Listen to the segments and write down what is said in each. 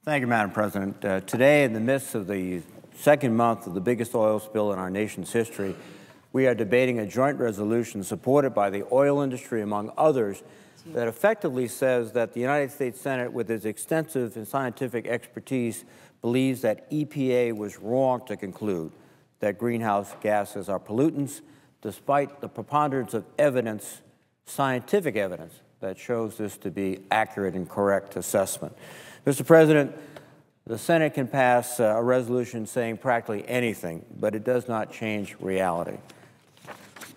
Thank you, Madam President. Today, in the midst of the second month of the biggest oil spill in our nation's history, we are debating a joint resolution supported by the oil industry, among others, that effectively says that the United States Senate, with its extensive and scientific expertise, believes that EPA was wrong to conclude that greenhouse gases are pollutants, despite the preponderance of evidence, scientific evidence, that shows this to be accurate and correct assessment. Mr. President, the Senate can pass a resolution saying practically anything, but it does not change reality.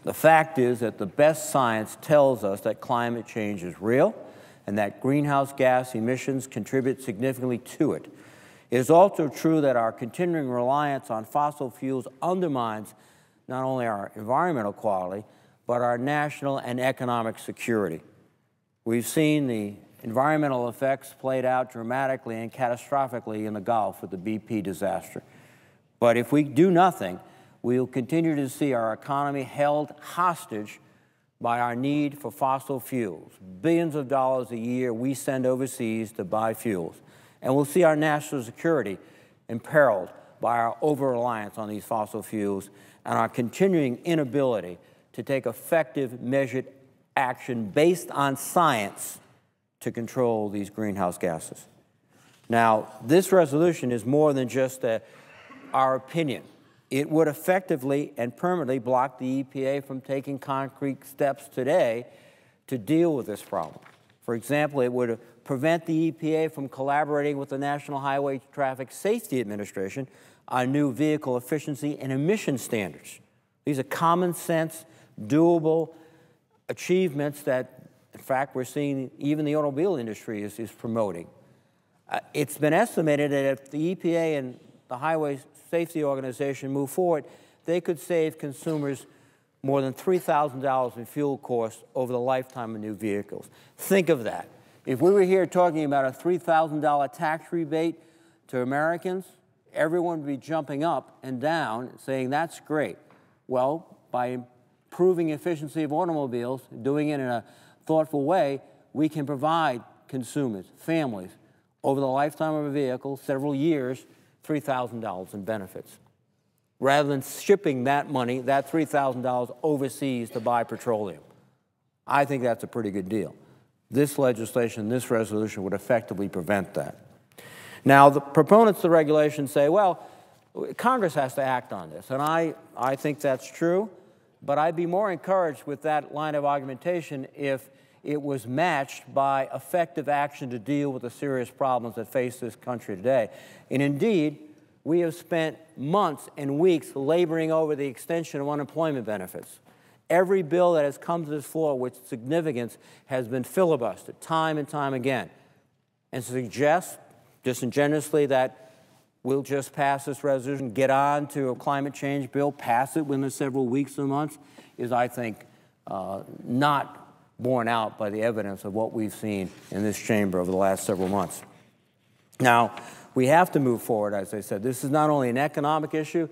The fact is that the best science tells us that climate change is real and that greenhouse gas emissions contribute significantly to it. It is also true that our continuing reliance on fossil fuels undermines not only our environmental quality, but our national and economic security. We've seen the environmental effects played out dramatically and catastrophically in the Gulf with the BP disaster. But if we do nothing, we will continue to see our economy held hostage by our need for fossil fuels. Billions of dollars a year we send overseas to buy fuels. And we'll see our national security imperiled by our over-reliance on these fossil fuels and our continuing inability to take effective, measured action based on science to control these greenhouse gases. Now, this resolution is more than just our opinion. It would effectively and permanently block the EPA from taking concrete steps today to deal with this problem. For example, it would prevent the EPA from collaborating with the National Highway Traffic Safety Administration on new vehicle efficiency and emission standards. These are common sense, doable achievements that, in fact, we're seeing even the automobile industry is promoting. It's been estimated that if the EPA and the Highway Safety Organization move forward, they could save consumers more than $3,000 in fuel costs over the lifetime of new vehicles. Think of that. If we were here talking about a $3,000 tax rebate to Americans, everyone would be jumping up and down and saying, that's great. Well, by improving efficiency of automobiles, doing it in a thoughtful way, we can provide consumers, families, over the lifetime of a vehicle, several years, $3,000 in benefits, rather than shipping that money, that $3,000 overseas to buy petroleum. I think that's a pretty good deal. This legislation, this resolution would effectively prevent that. Now, the proponents of the regulation say, well, Congress has to act on this, and I think that's true, but I'd be more encouraged with that line of argumentation if it was matched by effective action to deal with the serious problems that face this country today. And indeed, we have spent months and weeks laboring over the extension of unemployment benefits. Every bill that has come to this floor with significance has been filibustered time and time again. And to suggest disingenuously that we'll just pass this resolution, get on to a climate change bill, pass it within several weeks or months, is, I think, not borne out by the evidence of what we've seen in this chamber over the last several months. Now, we have to move forward, as I said. This is not only an economic issue,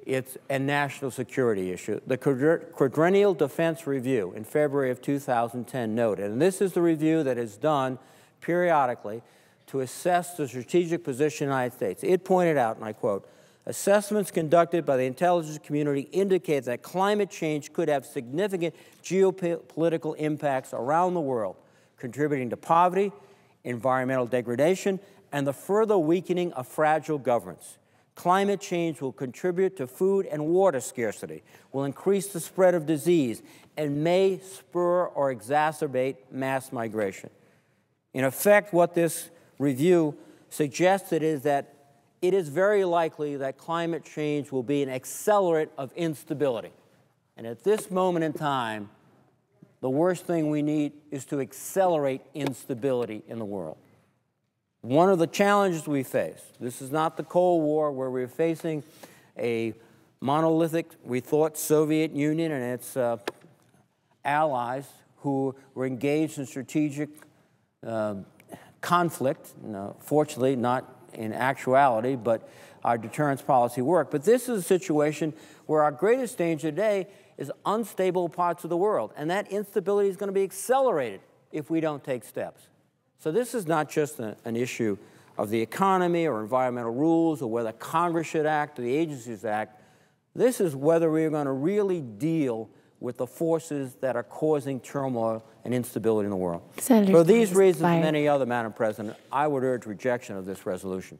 it's a national security issue. The Quadrennial Defense Review in February of 2010 noted, and this is the review that is done periodically to assess the strategic position of the United States. It pointed out, and I quote, assessments conducted by the intelligence community indicate that climate change could have significant geopolitical impacts around the world, contributing to poverty, environmental degradation, and the further weakening of fragile governments. Climate change will contribute to food and water scarcity, will increase the spread of disease, and may spur or exacerbate mass migration. In effect, what this review suggested is that it is very likely that climate change will be an accelerant of instability. And at this moment in time, the worst thing we need is to accelerate instability in the world. One of the challenges we face, this is not the Cold War where we're facing a monolithic, we thought, Soviet Union and its allies who were engaged in strategic conflict, fortunately not in actuality, but our deterrence policy worked. But this is a situation where our greatest danger today is unstable parts of the world, and that instability is going to be accelerated if we don't take steps. So this is not just an issue of the economy or environmental rules or whether Congress should act or the agencies act. This is whether we're going to really deal with the forces that are causing turmoil and instability in the world. For these reasons and many other, Madam President, I would urge rejection of this resolution.